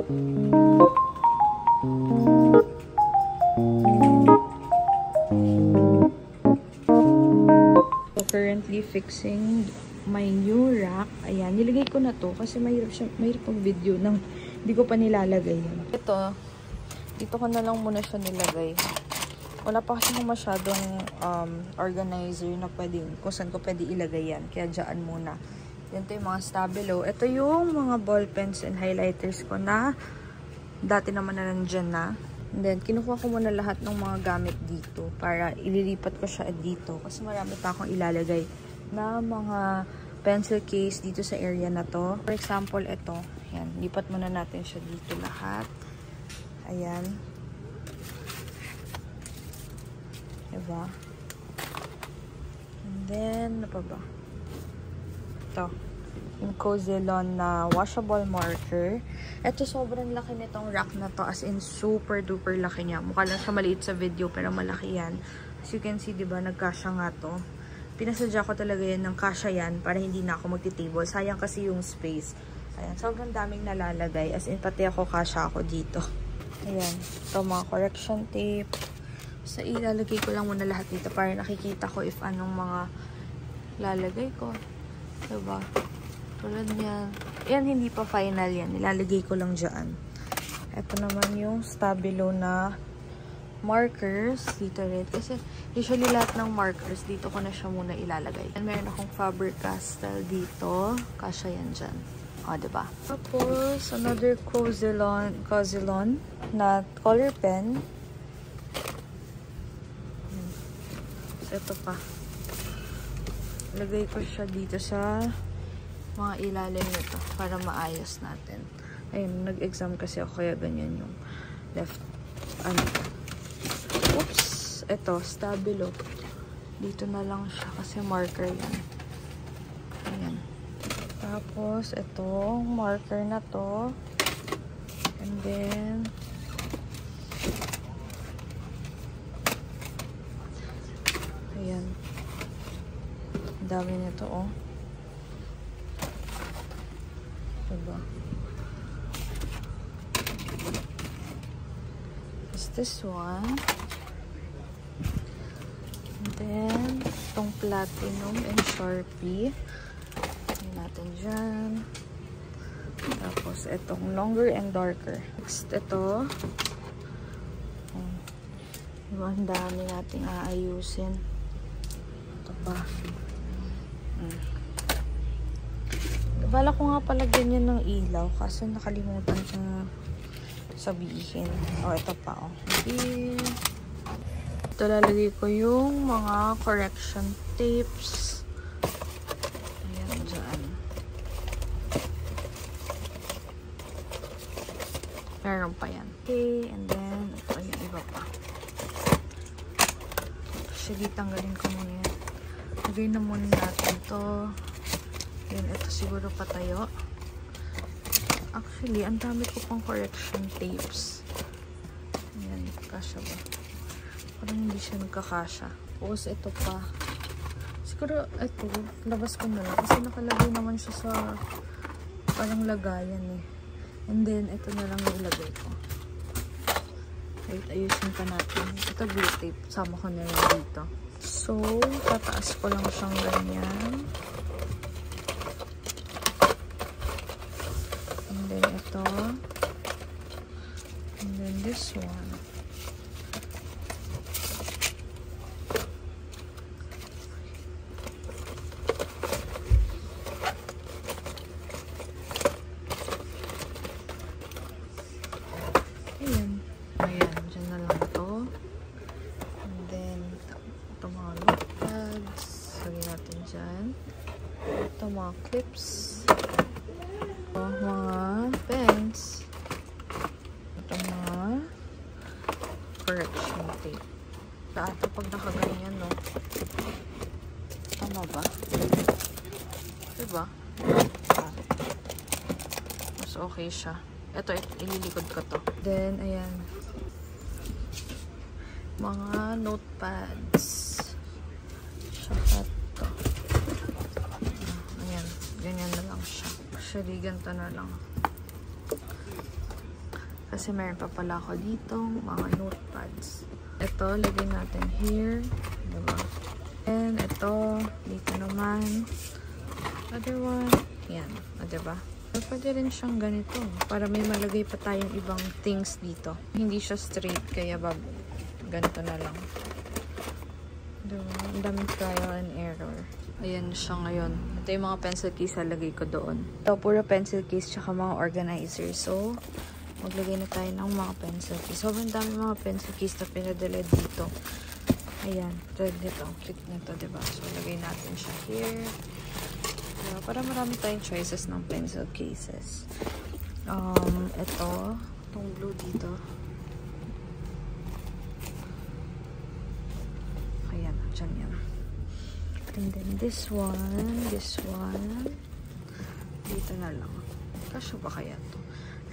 So, currently fixing my new rack. Ayan, nilagay ko na to kasi mahirap pang video nang hindi ko pa nilalagay yan. Ito, dito ko na lang muna siya nilagay. Wala pa kasi masyadong organizer na kung saan ko pwede ilagay yan. Kaya dyan muna. Yan to yung mga stabilo. Ito yung mga ball pens and highlighters ko na dati naman na nandyan na. And then, kinukuha ko muna lahat ng mga gamit dito para ililipat ko siya dito. Kasi marami pa akong ilalagay na mga pencil case dito sa area na to. For example, ito. Yan, lipat muna natin siya dito lahat. Ayan. Diba? And then, ano pa ba? Ito. Yung Cozilon na washable marker. Ito, sobrang laki nitong rack na to. As in, super duper laki niya. Mukha lang siya maliit sa video, pero malaki yan. As you can see, diba, nagkasya nga to. Pinasadya ko talaga yan ng kasya yan para hindi na ako magti-table. Sayang kasi yung space. Ayan, sobrang daming nalalagay. As in, pati ako kasya ako dito. Ayan. Ito, mga correction tape. So, ilalagay ko lang muna lahat dito para nakikita ko if anong mga lalagay ko. Diba? Tulad yan. Yan, hindi pa final yan. Nilalagay ko lang dyan. Ito naman yung stabilo na markers. Dito rin. Kasi usually lahat ng markers, dito ko na siya muna ilalagay. And meron akong Faber-Castell dito. Kasya yan dyan. O, diba? Tapos, another Cozilon na color pen. So, ito pa. Lagay ko siya dito sa mga ilalim nito para maayos natin. Ayun, nag-exam kasi ako kaya ganyan yung left. Ano? Oops! Ito, stabilo. Dito na lang siya kasi marker yan. Ayan. Tapos, ito, marker na to. And then, ayan. Ang dami nito, oh. Diba? Is this one. And then, itong platinum and Sharpie. Ayan natin dyan. Tapos, itong longer and darker. Next, ito. Diba, ang dami nating aayusin. Ito pa. Bala ko nga pala ganyan ng ilaw kasi nakalimutan siyang sabihin. O, ito pa, o. Ito lalagay ko yung mga correction tapes. Ayan, dyan. Meron pa yan. Okay, and then, ito yung iba pa. Sige, tanggalin ko muna yan. Lagay na muna natin to. Yan, ito siguro patayo. Actually, ang dami ko pang correction tapes. Yan, kasya ba? Parang hindi siya nagkakasya. Tapos, ito pa. Siguro, ito, labas ko na lang. Kasi nakalagay naman siya sa parang lagayan eh. And then, ito na lang yung ilagay ko. Wait, ayusin pa natin. Ito, glue tape. Sama ko na lang dito. So, tataas ko lang siyang ganyan. And then ito. And then this one. Ayan. Ayan. Diyan na lang ito. And then, ito mga notepads. Lagyan natin dyan. Ito mga clips. Mga pens. Ito mga correction tape. Ito pag nakaganyan, no? Tama ba? Diba? Mas okay siya. Ito, ililikod ko to. Then, ayan. Mga notepads. Saka to. Ayan. Ganyan na lang siya. Actually, ganito na lang. Kasi meron pa pala ako dito mga notepads. Ito, lagay natin here. Diba? And ito, dito naman. Other one. Yan. Diba? Pwede rin siyang ganito. Para may malagay pa tayong ibang things dito. Hindi siya straight, kaya ganito na lang. Diba? Ang daming trial and error. Ayan siya ngayon. Ito yung mga pencil case lagay ko doon. Ito, puro pencil case tsaka mga organizer. So, maglagay na tayo ng mga pencil case. Sobrang dami mga pencil case na pinadala dito. Ayan. Thread nito. Click nito, diba? So, lagay natin siya here. Diba? Para marami tayong choices ng pencil cases. Ito. Itong blue dito. Ayan. Diyan yan. And then this one. Dito na lang. Kasya ba kaya to?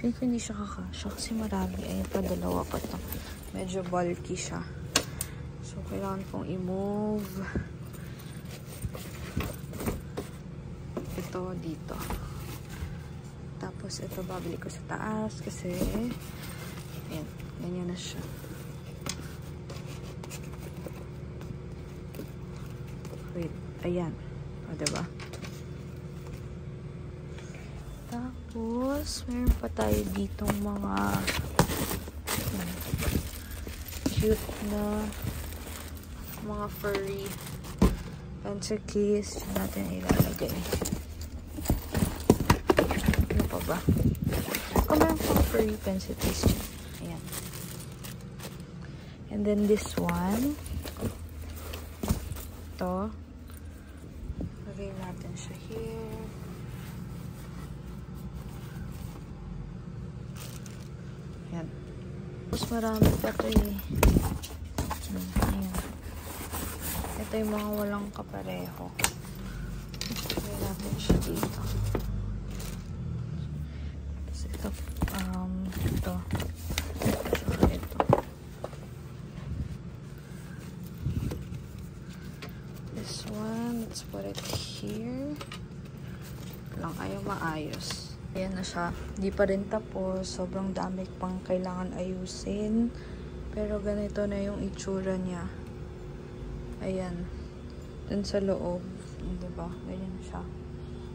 Think hindi siya kakasya kasi marami. Ayan pa, dalawa pa to. Medyo bulky siya. So, kailangan kong i-move ito dito. Tapos, ito babalik ko sa taas kasi ayan, ganyan na siya. Wait, ayan. O, diba? Tapos, meron pa tayo ditong mga cute na mga furry pencil case. Diyan natin ilalagay. Ano pa ba? Meron pang furry pencil case dyan. Ayan. And then this one. Ito. Lagay natin siya here. Ayan. Tapos marami pa ito eh. Ayan. Ito yung mga walang kapareho. Lagay natin siya dito. Tapos ito. Ito. Saka ito. This one, let's put it here. Lang ayaw maayos. Ayan na siya. Di pa rin tapos. Sobrang dami pang kailangan ayusin. Pero ganito na yung itsura niya. Ayan. Dun sa loob. Diba? Ganyan siya.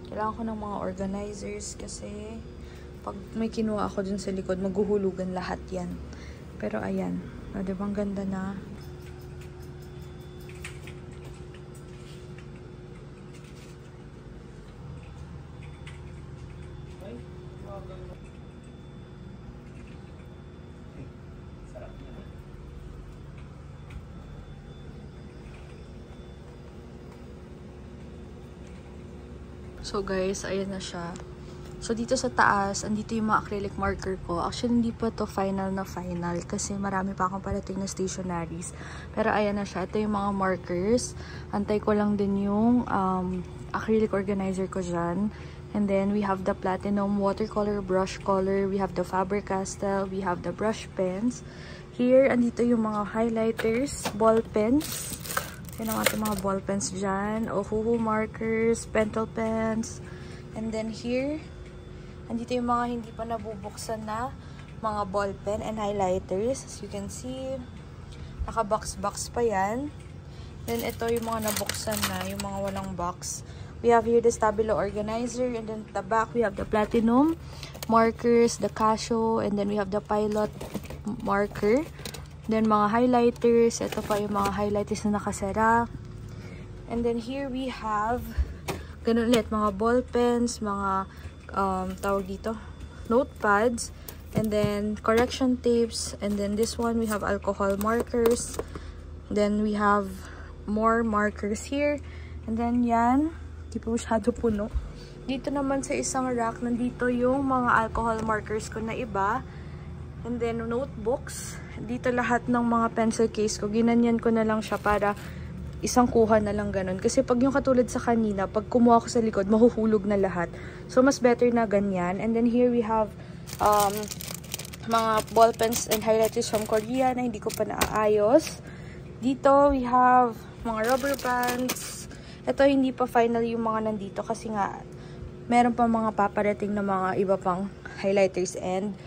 Kailangan ko ng mga organizers kasi pag may kinuha ako dun sa likod, maghuhulugan lahat yan. Pero ayan. O, diba? Ang ganda na. So guys, ayan na siya. So dito sa taas, andito yung mga acrylic marker ko. Actually, hindi pa to final na final kasi marami pa akong parating na stationaries. Pero ayan na siya. Ito yung mga markers. Antay ko lang din yung acrylic organizer ko dyan. And then we have the platinum watercolor brush color. We have the Faber-Castell. We have the brush pens. Here, andito yung mga highlighters, ball pens. Yan ang ating mga ball pens dyan. Ohuhu markers, pentel pens. And then here, andito yung mga hindi pa nabubuksan na mga ball pen and highlighters. As you can see, naka-box-box pa yan. Then ito yung mga nabuksan na, yung mga walang box. We have here the Stabilo organizer. And then at the back, we have the platinum markers, the Casio. And then we have the Pilot marker. Then, mga highlighters. Ito pa yung mga highlighters na nakasara. And then, here we have ganun ulit, mga ball pens, mga tawag dito, notepads. And then, correction tapes. And then, this one, we have alcohol markers. Then, we have more markers here. And then, yan. Di pa masyado puno. Dito naman sa isang rack, nandito yung mga alcohol markers ko na iba. And then, notebooks. Dito lahat ng mga pencil case ko. Ginanyan ko na lang siya para isang kuha na lang ganun. Kasi pag yung katulad sa kanina, pag kumuha ko sa likod, mahuhulog na lahat. So, mas better na ganyan. And then, here we have mga ball pens and highlighters from Korea na hindi ko pa naaayos. Dito, we have mga rubber bands. Ito, hindi pa final yung mga nandito kasi nga, meron pa mga paparating na mga iba pang highlighters and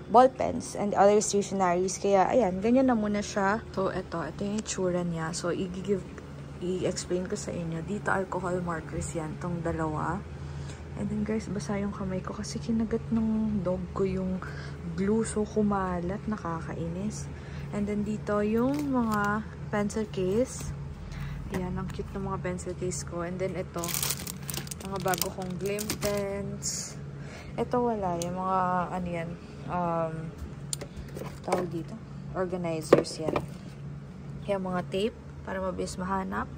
ball pens and other stationaries. Kaya, ayan, ganyan na muna siya. So, ito yung itsura niya. So, i-explain ko sa inyo. Dito, alcohol markers yan, tong dalawa. And then, guys, basa yung kamay ko kasi kinagat ng dog ko yung glue. So, kumalat, nakakainis. And then, dito yung mga pencil case. Ayan, ang cute ng mga pencil case ko. And then, ito, mga bago kong Glim pens. Ito wala. Yung mga, ano yan, tawag dito, organizers yan. Yung mga tape, para mabilis mahanap.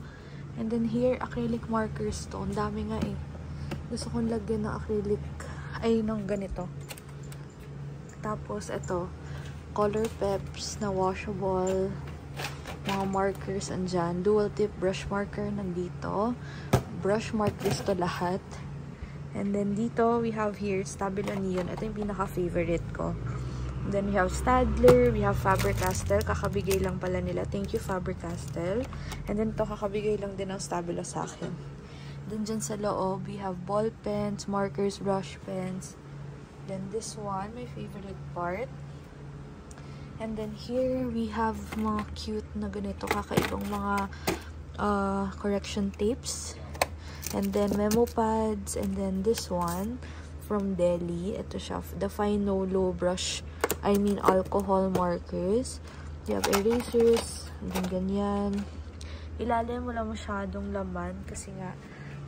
And then, here, acrylic markers to. Ang dami nga eh. Gusto kong lagyan ng acrylic, ay, ng ganito. Tapos, ito, color peps na washable. Mga markers andyan. Dual tip brush marker nandito. Brush markers to lahat. And then dito, we have here Stabilo Neon. Ito yung pinaka-favorite ko. And then we have Staedtler. We have Faber-Castell. Kakabigay lang pala nila. Thank you, Faber-Castell. And then ito, kakabigay lang din ng Stabilo sa akin. Then dyan sa loob, we have ball pens, markers, brush pens. Then this one, my favorite part. And then here, we have mga cute na ganito, kakaibang mga correction tapes. And then memo pads. And then this one, from Delhi. Ito siya, the Finolo brush, alcohol markers. You have erasers. And then ganyan. Ilalim wala masyadong laman kasi nga,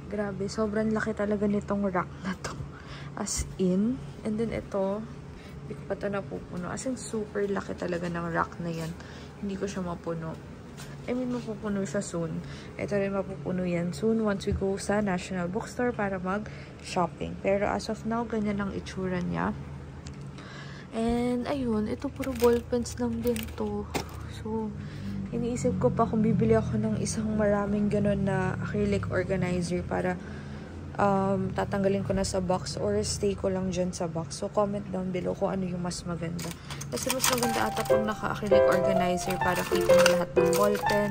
grabe, sobrang laki talaga nitong rack na to. As in. And then ito, hindi ko pa ito napupuno. As in, super laki talaga ng rack na yan. Hindi ko siya mapuno. Mapupuno siya soon. Ito rin mapupuno yan soon once we go sa National Bookstore para mag-shopping. Pero as of now, ganyan ang itsura niya. And, ayun, ito puro ballpens lang din to. So, iniisip ko pa kung bibili ako ng isang maraming ganun na acrylic organizer para tatanggalin ko na sa box or stay ko lang dyan sa box. So, comment down below kung ano yung mas maganda. Kasi mas maganda ata pang naka-acrylic organizer para kita mo lahat ng ballpen.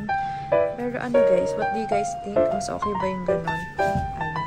Pero ano guys, what do you guys think? Mas okay ba yung ganun? Ayun.